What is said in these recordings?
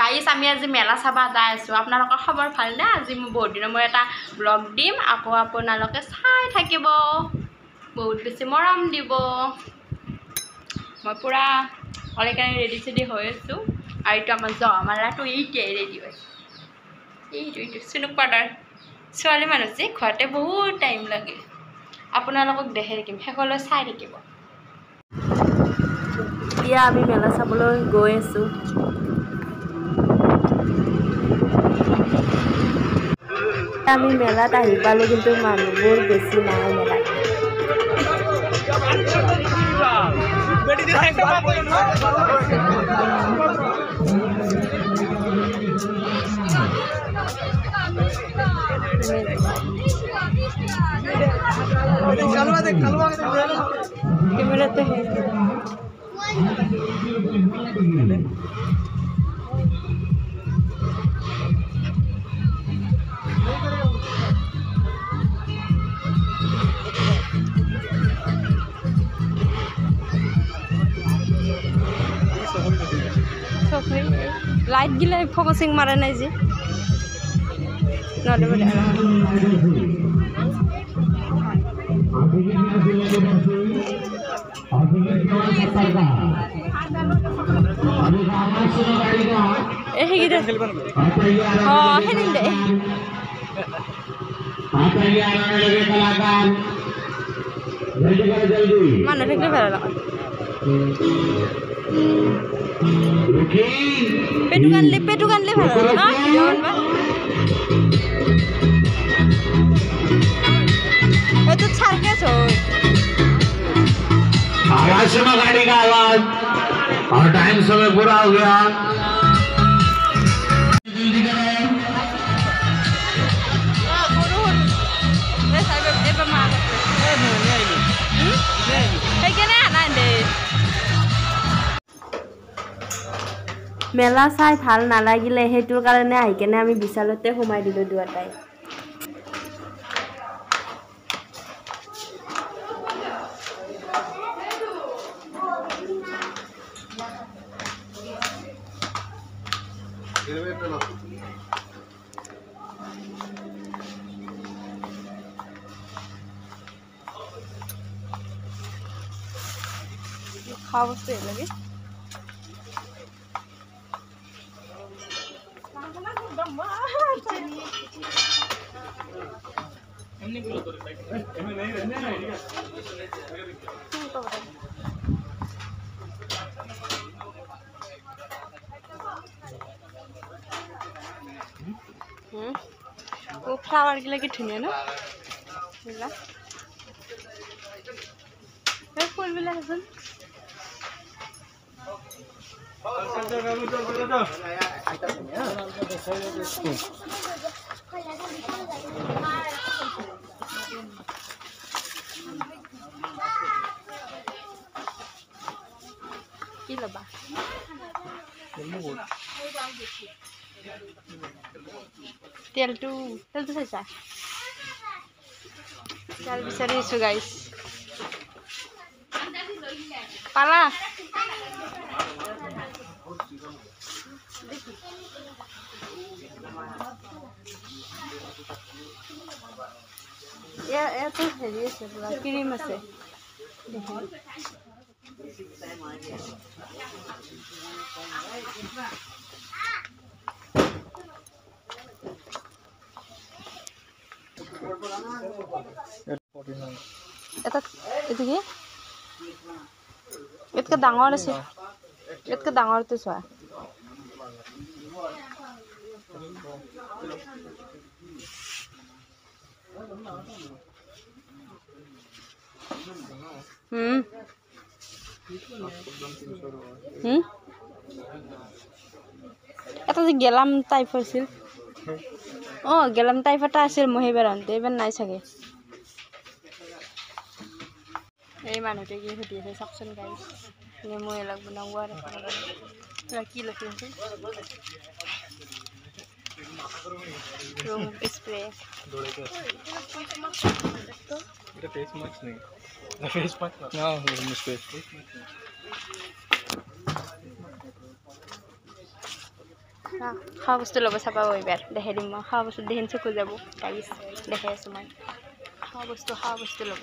গাইছ আমি আজি মেলা চাবা যাই আছোঁ আপোনালোকৰ খবৰ ভালনে আজি মই বহুত দিনৰ মই এটা ব্লগ দিম আকৌ আপোনালোকে চাই থাকিব বহুত বেছি মৰম দিব মই পুৰা অলৰেডি ৰেডি চেডি হৈ আছোঁ আৰু এইটো আমাৰ জহামালাটো এইটোৱে ৰেডি হৈছে এইটো চুনুক পাউডাৰ ছোৱালী মানুহ যে ঘৰতে বহুত টাইম লাগে আপোনালোকক দেখাই থাকিম শেষলৈ চাই থাকিব এতিয়া আমি মেলা চাবলৈ গৈ আছোঁ আমি মেলাত আহি পালোঁ কিন্তু মানুহবোৰ বেছি নাই মেলাত कैमराते हैं लाइट गिला फोकसिंग मारा नहीं जी नडे बडे ए हेगिरे हां हेनिं दे माने फेकले भालो लागा पेटु गानले भालो ना जवन बा ए तो छारके छो आवाज में गाड़ी का आवाज और टाइम समय पूरा हो गया जल्दी करो मेला चाই ভাল নালাগিলে হেতুৰ কাৰণে আহি কেনে আমি বিশালতে সোমাই দিলো দুটাই খাওয়া বস্তু লাগে वो फ्लावर के लगे ठुनिया ना मिला ये फूल मिला है सुन কি লবা তেলটো চাইছা তেল বিচাৰি আছো গাইছ পালা এটো হেৰি আছে পুৰা ক্ৰীম আছে এটা কি এতকে ডাঙৰ আছে এতকে ডাঙৰটো চোৱা এটা যে গেলাম টাইপ আছিল গেলাম টাইপ এটা আছিল মই সেইবাৰ আনতে এইবাৰ নাই চাগে এই মানুহটোৱে কি সুধি আছে চাওকচোন গাইছ মই এলাক বনাব আৰু কি লিখি আছে रूम स्प्रे এটা ফেস মাস্ক নেই না ফেস মাস্ক না রুম স্প্রে খোৱা বস্তু ল'ব চাবা এইবাৰ দেখাই দিম মই খোৱা বস্তু দেখিন চকু যাব গাইছ দেখাই আছোঁ মই খোৱা বস্তু ল'ব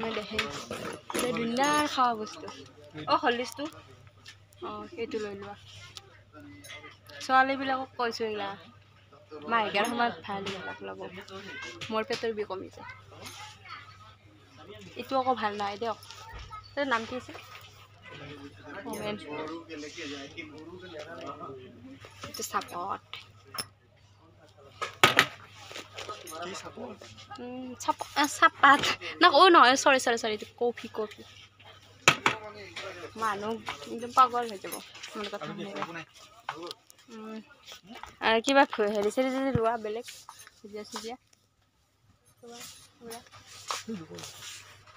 মই দেখাই ধুনীয়া খোৱা বস্তু অঁ হলিষ্টো অঁ সেইটো লৈ লোৱা ছোৱালীবিলাকক কৈছোঁ এইগিলা মাহেকীয়াৰ সময়ত ভাল এইবিলাক ল'ব মোৰ পেটৰ বিষ কমিছে এইটো আকৌ ভাল নহয় দিয়ক তোৰ নাম কি আছিল এইটো চাপত চাপাত না অ' নহয় চৰি এইটো কফি মানুহ একদম পাগল হৈ যাব মোৰ কথা আৰু কিবা হেৰি চেৰি যদি লোৱা বেলেগ চিজিয়া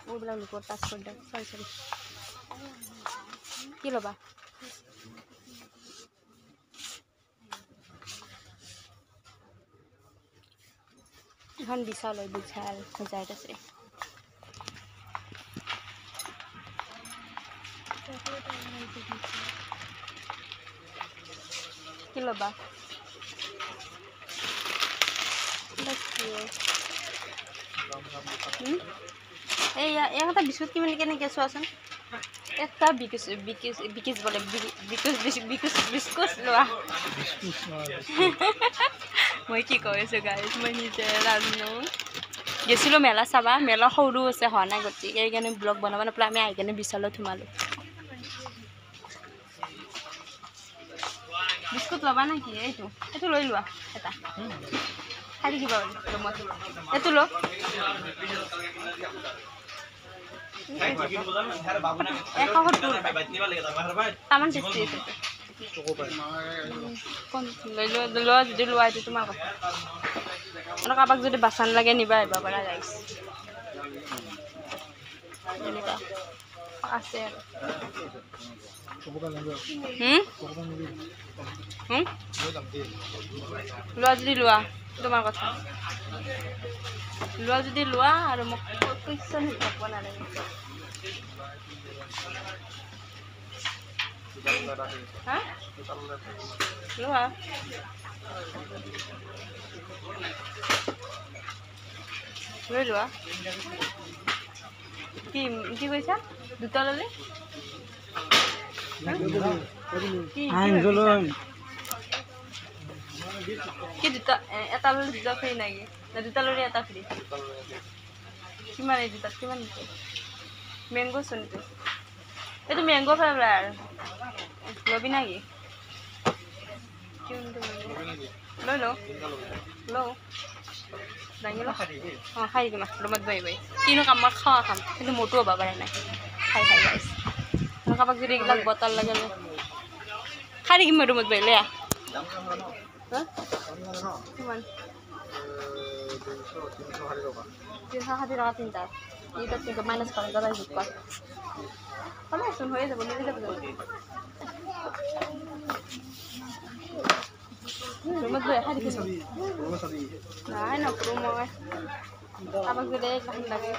ওইবিলাক লোকৰ টাচ কৰি দিয়ক চৰি কি ল'বা এখন বিশাল সজাইত আছে কি ল'বা এই এটা বিস্কুট কিমান কেনেকৈ চোৱাচোন একটা বিকিছ বলে বিস্কুট লোৱা মই কি কৈ আছোঁ গাইজ মই নিজে নাজানো গেছিলোঁ মেলা চাবা মেলা সৰু আছে হোৱা নাই গতিকে সেইকাৰণে ব্লগ বনাব নাপালে আমি আহি কেনে বিশালত সোমালোঁ বিস্কুট ল'বা নেকি এইটো লৈ লোৱা এটা খাই থাকিবা ৰুমত এইটো ল তামান টেষ্টি আছে লোৱা যদি লোৱা এইটো তোমাৰ কথা মানে কাৰোবাক যদি বাচান লাগে নিবা আহিব পাৰা গাইছ এনেকুৱা আছে আৰু লোৱা যদি লোৱা তোমাৰ কথা লোৱা যদি লোৱা আৰু মোক কুৱেশ্যন শিকাব নালাগে হা লোৱা লৈ লোৱা কি কৈছা দুটা ল'লে কি দুটা এটা ল'লে দুটা ফ্ৰী নেকি না দুটা ল'লে এটা ফ্ৰী কিমান এই দুটাত কিমান মেংগ' চোন এইটো মেংগ' ফ্লেভাৰ ল'বি নেকি লৈ লওঁ দাঙি ল অঁ খাই দিম ৰুমত বহি কিনো কাম মই খাওঁ খাম কিন্তু মোৰতো হ'ব পাৰে নাই খাই গাইছ কাৰোবাক যদি এইবিলাক বটল লাগে খাই থাকিম মই ৰুমত বহি লেয়া কিমান 360 টকা তিনিটা এইটো কিন্তু মাইনাছ কৰে দাদা যোগ কৰ চোন হৈয়ে যাব মিলি যাব ৰুমত বহি খাই থাকিম নাই নকৰোঁ মই কাৰোবাক যদি এইবিলাক লাগে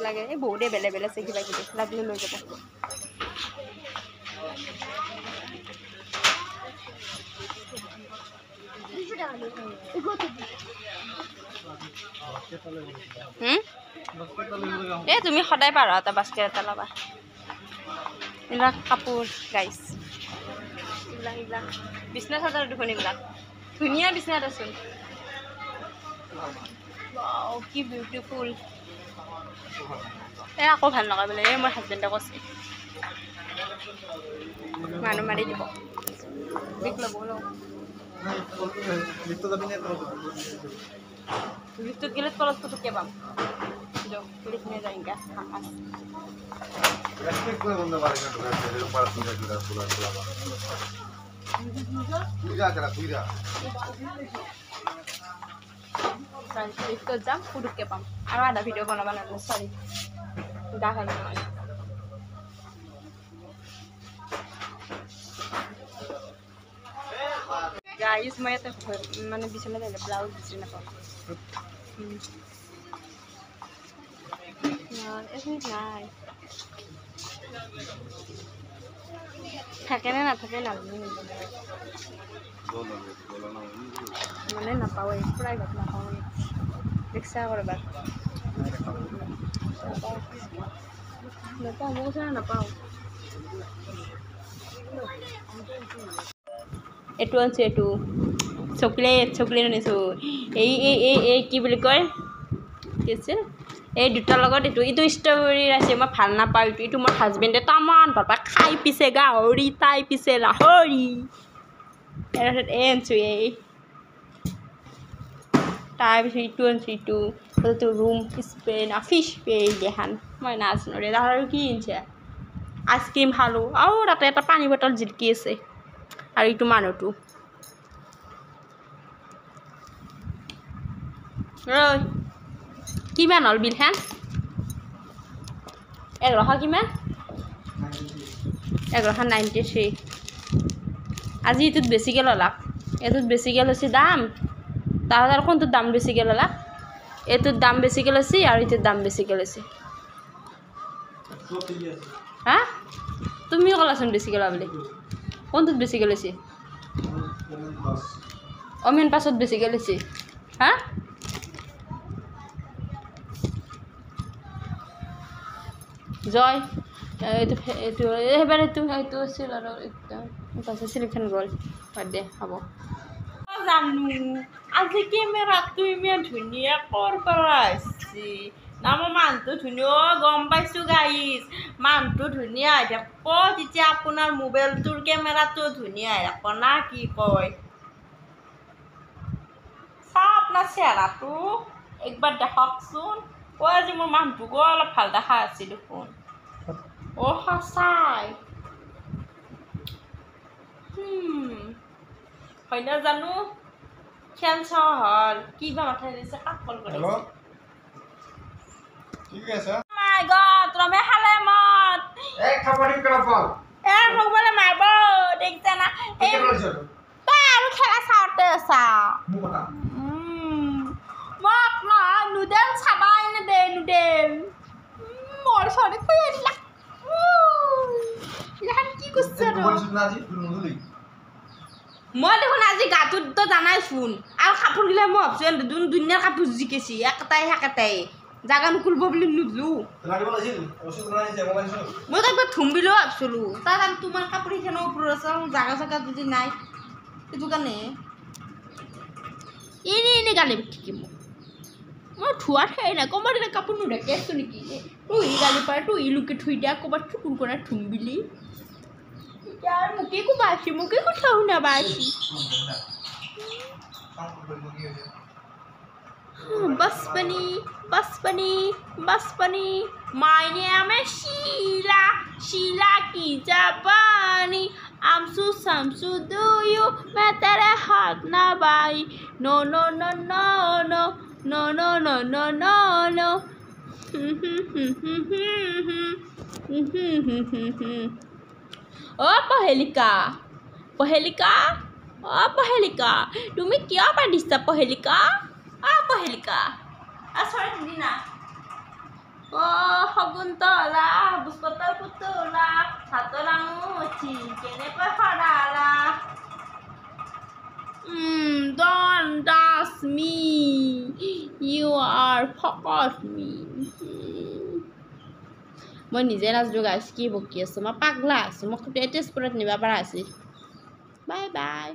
লাগে এই বহুতে বেলেগ আছে কিবা কিবি লাগিলে লৈ যাব এই তুমি সদায় পাৰা এটা বাস্কেট এটা ল'বা এইবিলাক কাপোৰ গাইছ এইবিলাক বিচনা চাদৰ দেখোন এইবিলাক ধুনীয়া বিচনা দেচোন কি বিউটিফুল এই আকৌ ভাল নকয় বোলে এই মোৰ হাজবেণ্ডে কৈছে মানুহ মাৰি দিব বিক ল'ব লিফ্টত গেলে তলত পুতুককে পাম লিখনে যাই গা লিফ্টত যাম পুতুককে পাম আৰু আধা ভিডিঅ' বনাব নালাগে চৰি গা খাই গাইজ মই ইয়াতে মানে বিচনাত আহিলে ব্লাউজ বিচাৰি নাপাওঁ এইখিনিত নাই থাকে নে নাথাকে নাজানো মানে নাপাওঁৱেই প্ৰাইভেট নাপাওঁৱেই ৰিক্সা কৰবা নাপাওঁ মোৰ ওচৰত নাপাওঁ এইটো আনিছোঁ এইটো চকলেট আনিছোঁ এই কি বুলি কয় কি আছিল এই দুটাৰ লগত এইটো ষ্ট্ৰবেৰী আছে মই ভাল নাপাওঁ এইটো মোৰ হাজবেণ্ডে তামান ভাল পায় খাই পিছে গাহৰি তাই পিছে লাহৰি তাৰপিছত আনিছোঁ তাৰপিছত ইটো আনিছোঁ ইটো ৰুম স্প্ৰে না ফিছ স্প্ৰে দেখান মই নাজানো ৰে আৰু কি আনিছে আইচক্ৰীম খালোঁ আৰু তাতে এটা পানী বটল জিলকি আছে আৰু ইটো মানুহটো ৰৈ কিমান হ'ল বিলখন 1100 কিমান 1193 আজি এইটোত বেছিকৈ ল'লাক এইটোত বেছিকৈ লৈছে দাম তাহাঁতৰ কোনটোত দাম বেছিকৈ ল'লাক এইটোত দাম বেছিকৈ লৈছে আৰু এইটোত দাম বেছিকৈ লৈছে হা তুমিও ক'লাচোন বেছিকৈ লোৱা বুলি কোনটোত বেছিকৈ লৈছে অমিন পাছত বেছিকৈ লৈছে হা জয় এইটো এইবাৰ এইটো আছিল আৰু তাৰপিছত চিলেকশ্যন গ'ল বাদ দে হ'ব জানো আজি কেমেৰাটো ইমান ধুনীয়া ক'ৰ পৰা আহিছে না মই মানুহটো ধুনীয়া গম পাইছোঁ গাইজ মানুহটো ধুনীয়া হৈ থাকিব তেতিয়া আপোনাৰ মোবাইলটোৰ কেমেৰাটো ধুনীয়া হৈ থাকিব না কি কয় চাওঁ আপোনাৰ চেহেৰাটো একবাৰ দেখাওকচোন আজি মোৰ মানুহটোকো অলপ ভাল দেখা আছে দেখোন সঁচাই হয় না জানো খেল চাওঁ হ'ল কিবা মাথাই দিছে কাপল কৰি মাই গড ৰমে খালে মত মোবাইলে মাৰিব দেখিছে না তই আৰু খেলা চাওঁতে আছা মোক নহয় নুডেল চাবা এনে দে নুডেল মোৰ চৰি খুই দিলা কি কৈছে মই দেখোন আজি গাটোতো জানাইচোন আৰু কাপোৰগিলা মই ভাবছোঁ ধুনীয়া কাপোৰ জিকিছি একেটাই সেকেটাই জাগা নুকুলব বুলি নুজো মই তো একবাৰ ধুম বুলিও ভাবছিলোঁ তাত আৰু তোমাৰ কাপোৰ সেইখনৰ ওপৰত আছে জাগা চাগা যদি নাই সেইটো কাৰণে এনে গালি ঠিকে মই ধোৱাত সেই নাই ক'ৰবাত দিলে কাপোৰ নুধাকে আছোঁ নেকি তুই গালি পাৰে তুই লুকি থৈ দিয়া ক'ৰবাত চকুৰ কৰা ধুম বুলি यार मुके को बाशी मुके को ठाऊ ना बाशी बस बनी my name is शीला की जापानी आमसू समसू do you मैं तेरे हाथ ना बाई no অ পহেলিকা তুমি কিয় পাতিছা পহেলিকা পহেলিকা চৰি দিনা অ শগুন্তলা বুস্পতৰ পুতলা হাতৰ আঙুঠি কেনেকৈ সৰালা don't touch me you are fuck me মই নিজে নাচো গাইছ কি বকি আছোঁ মই পাগলা আছোঁ মোক তেজপুৰত নিব পৰা আছিল বাই বাই